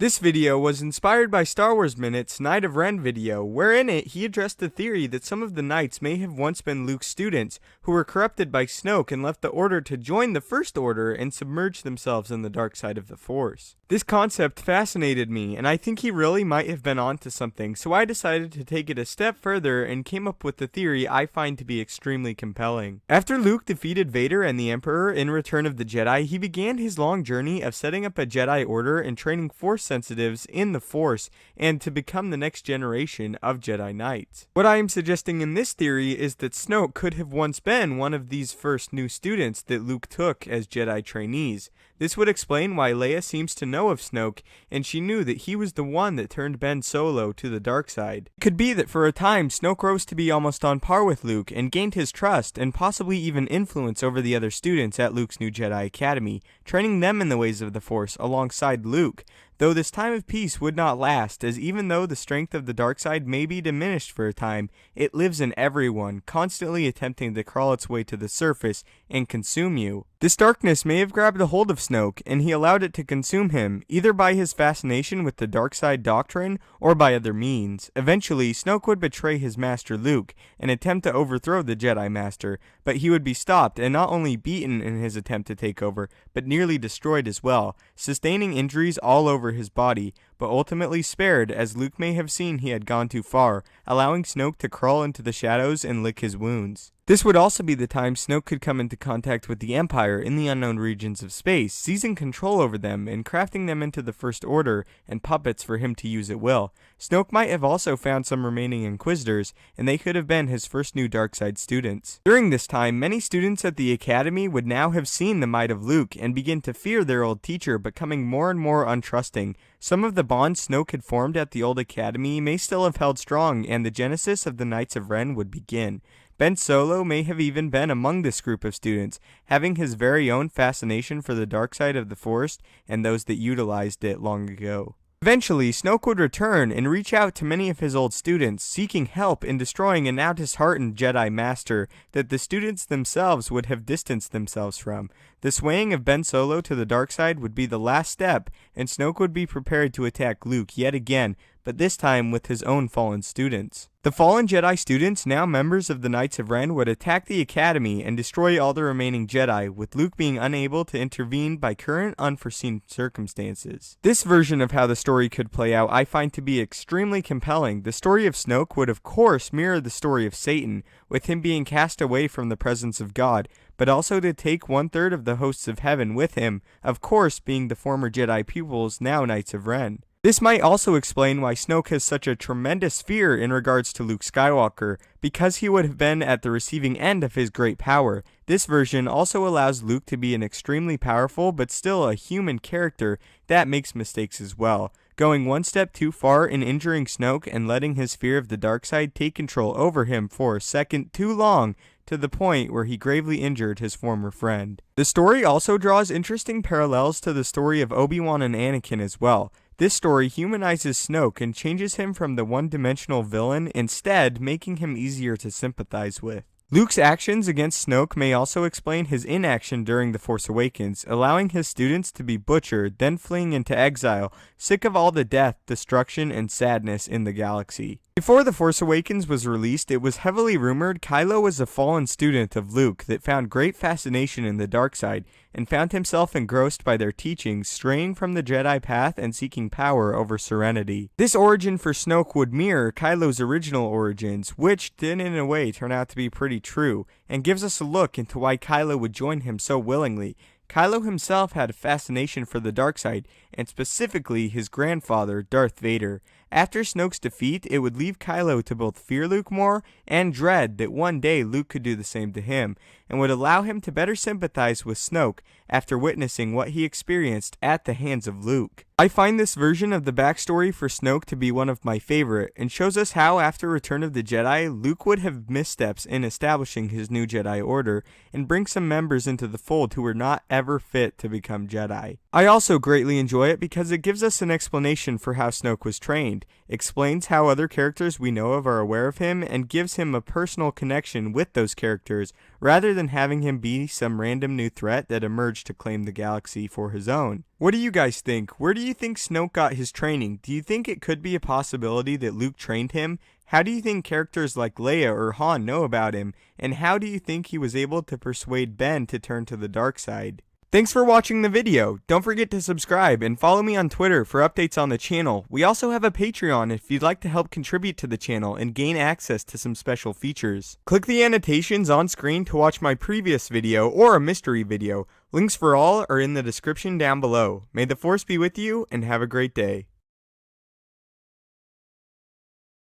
This video was inspired by Star Wars Minute's Knight of Ren video, where in it he addressed the theory that some of the Knights may have once been Luke's students, who were corrupted by Snoke and left the Order to join the First Order and submerge themselves in the dark side of the Force. This concept fascinated me, and I think he really might have been onto something, so I decided to take it a step further and came up with the theory I find to be extremely compelling. After Luke defeated Vader and the Emperor in Return of the Jedi, he began his long journey of setting up a Jedi Order and training Force sensitives in the Force and to become the next generation of Jedi Knights. What I am suggesting in this theory is that Snoke could have once been one of these first new students that Luke took as Jedi trainees. This would explain why Leia seems to know of Snoke, and she knew that he was the one that turned Ben Solo to the dark side. It could be that for a time Snoke rose to be almost on par with Luke and gained his trust and possibly even influence over the other students at Luke's new Jedi Academy, training them in the ways of the Force alongside Luke. Though this time of peace would not last, as even though the strength of the dark side may be diminished for a time, it lives in everyone, constantly attempting to crawl its way to the surface and consume you. This darkness may have grabbed a hold of Snoke, and he allowed it to consume him, either by his fascination with the dark side doctrine or by other means. Eventually, Snoke would betray his master Luke and attempt to overthrow the Jedi Master, but he would be stopped and not only beaten in his attempt to take over, but nearly destroyed as well, sustaining injuries all over his body, but ultimately spared as Luke may have seen he had gone too far, allowing Snoke to crawl into the shadows and lick his wounds. This would also be the time Snoke could come into contact with the Empire in the unknown regions of space, seizing control over them and crafting them into the First Order and puppets for him to use at will. Snoke might have also found some remaining Inquisitors, and they could have been his first new dark side students. During this time, many students at the Academy would now have seen the might of Luke and begin to fear their old teacher, becoming more and more untrusting. Some of the bonds Snoke had formed at the old Academy may still have held strong, and the genesis of the Knights of Ren would begin. Ben Solo may have even been among this group of students, having his very own fascination for the dark side of the Force and those that utilized it long ago. Eventually, Snoke would return and reach out to many of his old students, seeking help in destroying a now disheartened Jedi Master that the students themselves would have distanced themselves from. The swaying of Ben Solo to the dark side would be the last step, and Snoke would be prepared to attack Luke yet again, but this time with his own fallen students. The fallen Jedi students, now members of the Knights of Ren, would attack the Academy and destroy all the remaining Jedi, with Luke being unable to intervene by current unforeseen circumstances. This version of how the story could play out I find to be extremely compelling. The story of Snoke would of course mirror the story of Satan, with him being cast away from the presence of God, but also to take 1/3 of the hosts of heaven with him, of course being the former Jedi pupils, now Knights of Ren. This might also explain why Snoke has such a tremendous fear in regards to Luke Skywalker, because he would have been at the receiving end of his great power. This version also allows Luke to be an extremely powerful but still a human character that makes mistakes as well, going one step too far in injuring Snoke and letting his fear of the dark side take control over him for a second too long, to the point where he gravely injured his former friend. The story also draws interesting parallels to the story of Obi-Wan and Anakin as well. This story humanizes Snoke and changes him from the one-dimensional villain, instead making him easier to sympathize with. Luke's actions against Snoke may also explain his inaction during The Force Awakens, allowing his students to be butchered, then fleeing into exile, sick of all the death, destruction, and sadness in the galaxy. Before The Force Awakens was released, it was heavily rumored Kylo was a fallen student of Luke that found great fascination in the dark side, and found himself engrossed by their teachings, straying from the Jedi path and seeking power over serenity. This origin for Snoke would mirror Kylo's original origins, which did in a way turn out to be pretty true, and gives us a look into why Kylo would join him so willingly. Kylo himself had a fascination for the dark side, and specifically his grandfather, Darth Vader. After Snoke's defeat, it would leave Kylo to both fear Luke more and dread that one day Luke could do the same to him, and would allow him to better sympathize with Snoke after witnessing what he experienced at the hands of Luke. I find this version of the backstory for Snoke to be one of my favorite, and shows us how after Return of the Jedi, Luke would have missteps in establishing his new Jedi Order, and bring some members into the fold who were not ever never fit to become Jedi. I also greatly enjoy it because it gives us an explanation for how Snoke was trained, explains how other characters we know of are aware of him, and gives him a personal connection with those characters, rather than having him be some random new threat that emerged to claim the galaxy for his own. What do you guys think? Where do you think Snoke got his training? Do you think it could be a possibility that Luke trained him? How do you think characters like Leia or Han know about him? And how do you think he was able to persuade Ben to turn to the dark side? Thanks for watching the video. Don't forget to subscribe and follow me on Twitter for updates on the channel. We also have a Patreon if you'd like to help contribute to the channel and gain access to some special features. Click the annotations on screen to watch my previous video or a mystery video. Links for all are in the description down below. May the Force be with you and have a great day.